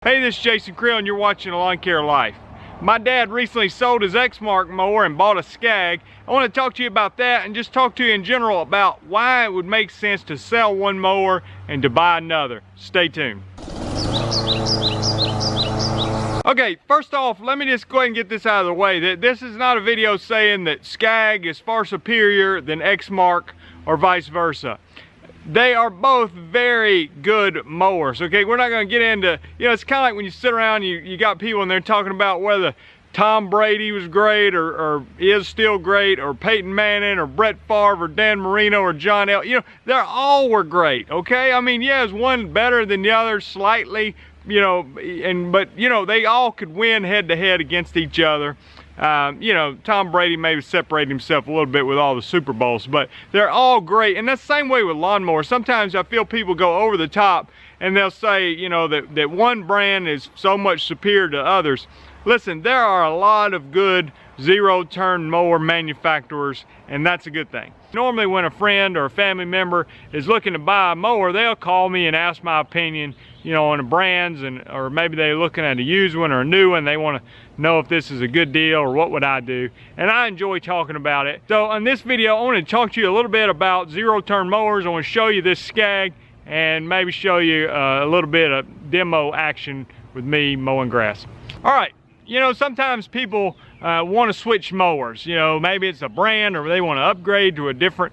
Hey, this is Jason Creel and you're watching Lawn Care Life. My dad recently sold his Exmark mower and bought a Scag. I want to talk to you about that and just talk to you in general about why it would make sense to sell one mower and to buy another. Stay tuned. Okay, first off, let me just go ahead and get this out of the way. This is not a video saying that Scag is far superior than Exmark or vice versa. They are both very good mowers, okay? We're not gonna get into, it's kind of like when you sit around, you got people and they're talking about whether Tom Brady was great or is still great, or Peyton Manning or Brett Favre or Dan Marino or John L. They all were great, okay? I mean, yeah, is one better than the other slightly, but they all could win head to head against each other. Tom Brady maybe separated himself a little bit with all the Super Bowls, but they're all great. And that's the same way with lawnmowers. Sometimes I feel people go over the top and they'll say, that one brand is so much superior to others. Listen, there are a lot of good zero-turn mower manufacturers, and that's a good thing. Normally when a friend or a family member is looking to buy a mower, they'll call me and ask my opinion, on the brands, or maybe they're looking at a used one or a new one. They want to know if this is a good deal or what would I do, and I enjoy talking about it. So in this video, I want to talk to you a little bit about zero-turn mowers. I want to show you this Scag and maybe show you a little bit of demo action with me mowing grass. All right, sometimes people want to switch mowers. Maybe it's a brand, or they want to upgrade to a different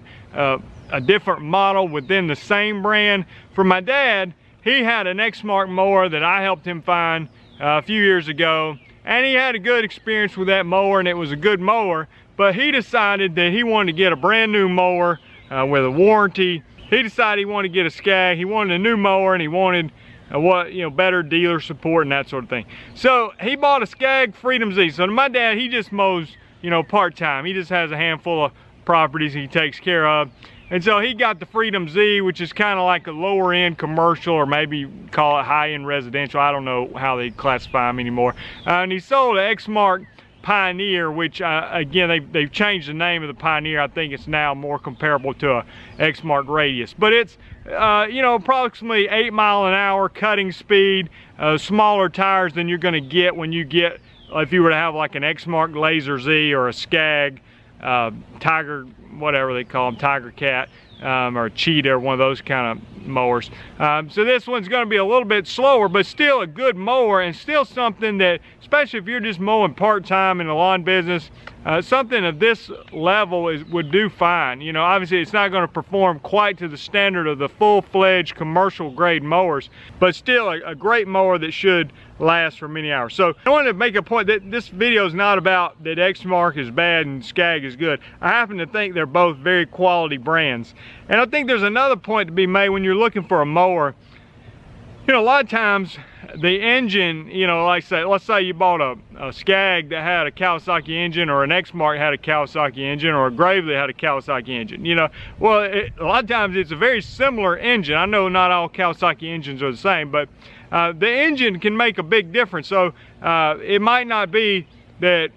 model within the same brand. For my dad, he had an Exmark mower that I helped him find a few years ago, and he had a good experience with that mower, and it was a good mower, but he decided that he wanted to get a brand new mower with a warranty. He decided he wanted to get a Scag. He wanted a new mower, and he wanted better dealer support and that sort of thing. So he bought a Scag Freedom Z. So my dad, he just mows, part-time. He just has a handful of properties he takes care of. And so he got the Freedom Z, which is kind of like a lower end commercial, or maybe call it high end residential. I don't know how they classify them anymore. And he sold an Exmark Pioneer, which again, they've changed the name of the Pioneer. I think it's now more comparable to a Exmark Radius, but it's approximately 8 mph cutting speed, smaller tires than you're going to get when you get, if you were to have like an Exmark Laser Z or a Scag Tiger, whatever they call them, Tiger Cat, or a Cheetah, or one of those kind of mowers. So this one's going to be a little bit slower, but still a good mower, and still something that, especially if you're just mowing part-time in the lawn business, something of this level would do fine. Obviously it's not going to perform quite to the standard of the full-fledged commercial grade mowers, but still a great mower that should last for many hours. So I wanted to make a point that this video is not about that Exmark is bad and Scag is good. I happen to think they're both very quality brands. And I think there's another point to be made when you're looking for a mower. A lot of times the engine, let's say you bought a Scag that had a Kawasaki engine, or an Exmark had a Kawasaki engine, or a Gravely had a Kawasaki engine. A lot of times it's a very similar engine. I know not all Kawasaki engines are the same, but the engine can make a big difference. So it might not be that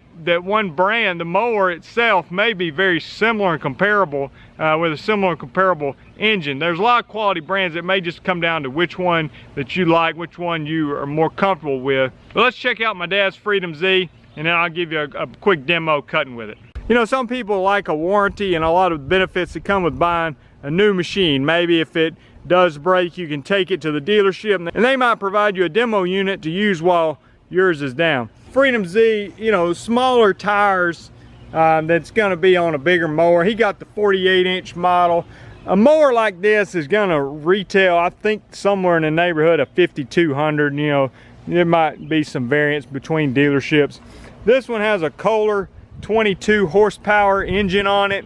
one brand, the mower itself may be very similar and comparable with a similar and comparable engine. There's a lot of quality brands that may just come down to which one that you like, which one you are more comfortable with. But let's check out my dad's Freedom Z, and then I'll give you a quick demo cutting with it. Some people like a warranty and a lot of benefits that come with buying a new machine. Maybe if it does break, you can take it to the dealership, and they might provide you a demo unit to use while yours is down. Freedom Z, smaller tires, that's going to be on a bigger mower. He got the 48-inch model. A mower like this is going to retail, I think, somewhere in the neighborhood of $5,200. There might be some variance between dealerships. This one has a Kohler 22 horsepower engine on it.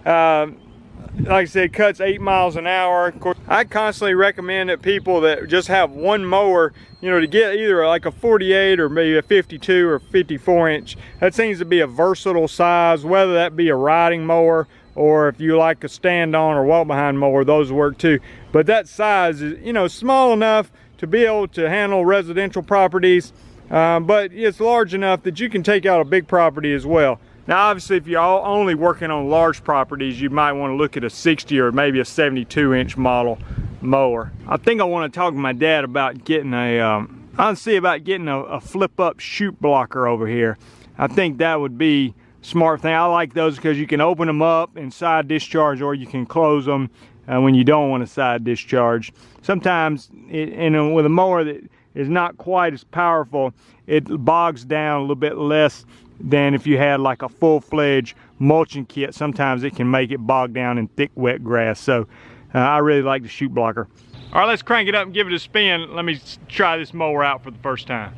Like I said, cuts 8 miles an hour. Of course, I constantly recommend that people that just have one mower, to get either like a 48 or maybe a 52 or 54 inch. That seems to be a versatile size, whether that be a riding mower or if you like a stand-on or walk-behind mower, those work too. But that size is, small enough to be able to handle residential properties, but it's large enough that you can take out a big property as well. Now obviously if you're only working on large properties, you might want to look at a 60 or maybe a 72-inch model mower. I think I want to talk to my dad about getting a I'll see about getting a flip-up chute blocker over here. I think that would be a smart thing. I like those because you can open them up and side discharge, or you can close them when you don't want to side discharge. Sometimes, with a mower that is not quite as powerful, it bogs down a little bit less than if you had like a full-fledged mulching kit. Sometimes it can make it bog down in thick, wet grass. So I really like the chute blocker. All right, let's crank it up and give it a spin. Let me try this mower out for the first time.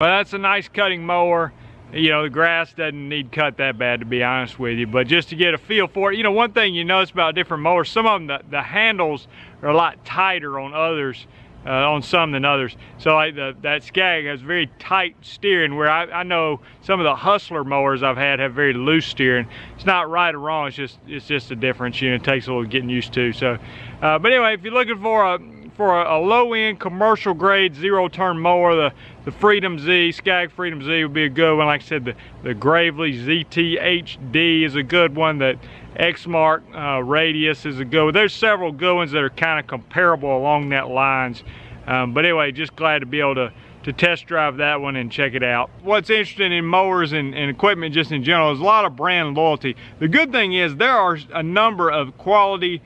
Well, that's a nice cutting mower. You know, the grass doesn't need cut that bad, to be honest with you, but just to get a feel for it. You know, one thing you notice about different mowers, some of them, the handles are a lot tighter on others, on some than others. So like that Scag has very tight steering, where I know some of the Hustler mowers I've had have very loose steering. It's not right or wrong, it's just a difference. You know, it takes a little getting used to. So, but anyway, if you're looking for a low-end commercial grade zero-turn mower, the Freedom Z, Scag Freedom Z would be a good one. Like I said, the Gravely ZT HD is a good one. That Exmark Radius is a good one. There's several good ones that are kind of comparable along that lines. But anyway, just glad to be able to test drive that one and check it out. What's interesting in mowers and equipment just in general is a lot of brand loyalty. The good thing is there are a number of quality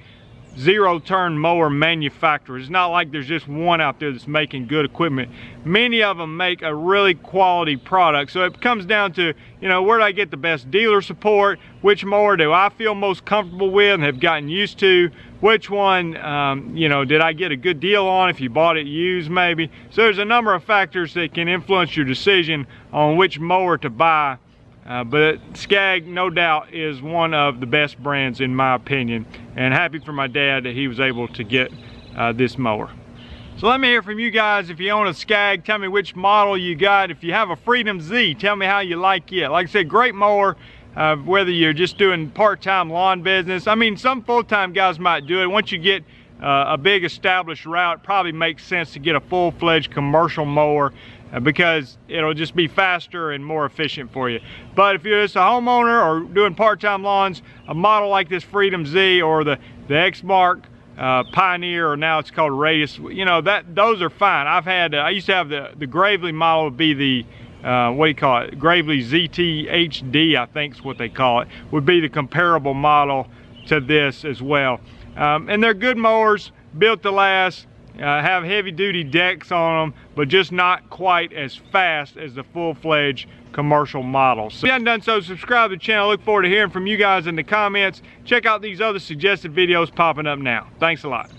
zero-turn mower manufacturers. It's not like there's just one out there that's making good equipment. Many of them make a really quality product. So it comes down to, you know, where do I get the best dealer support? Which mower do I feel most comfortable with and have gotten used to? Which one, you know, did I get a good deal on if you bought it used maybe? So there's a number of factors that can influence your decision on which mower to buy. But Scag, no doubt, is one of the best brands in my opinion, and happy for my dad that he was able to get this mower. So let me hear from you guys. If you own a Scag, tell me which model you got. If you have a Freedom Z, tell me how you like it. Like I said, great mower, whether you're just doing part-time lawn business. I mean, some full-time guys might do it. Once you get a big established route, it probably makes sense to get a full-fledged commercial mower, because it'll just be faster and more efficient for you. But if you're just a homeowner or doing part-time lawns, a model like this Freedom Z or the Exmark Pioneer, or now it's called Radius, you know, those are fine. I used to have the Gravely model, would be the what do you call it, Gravely ZT HD, I think is what they call it, would be the comparable model to this as well. And they're good mowers, built to last. Have heavy-duty decks on them, but just not quite as fast as the full-fledged commercial models. So if you haven't done so, subscribe to the channel. Look forward to hearing from you guys in the comments. Check out these other suggested videos popping up now. Thanks a lot.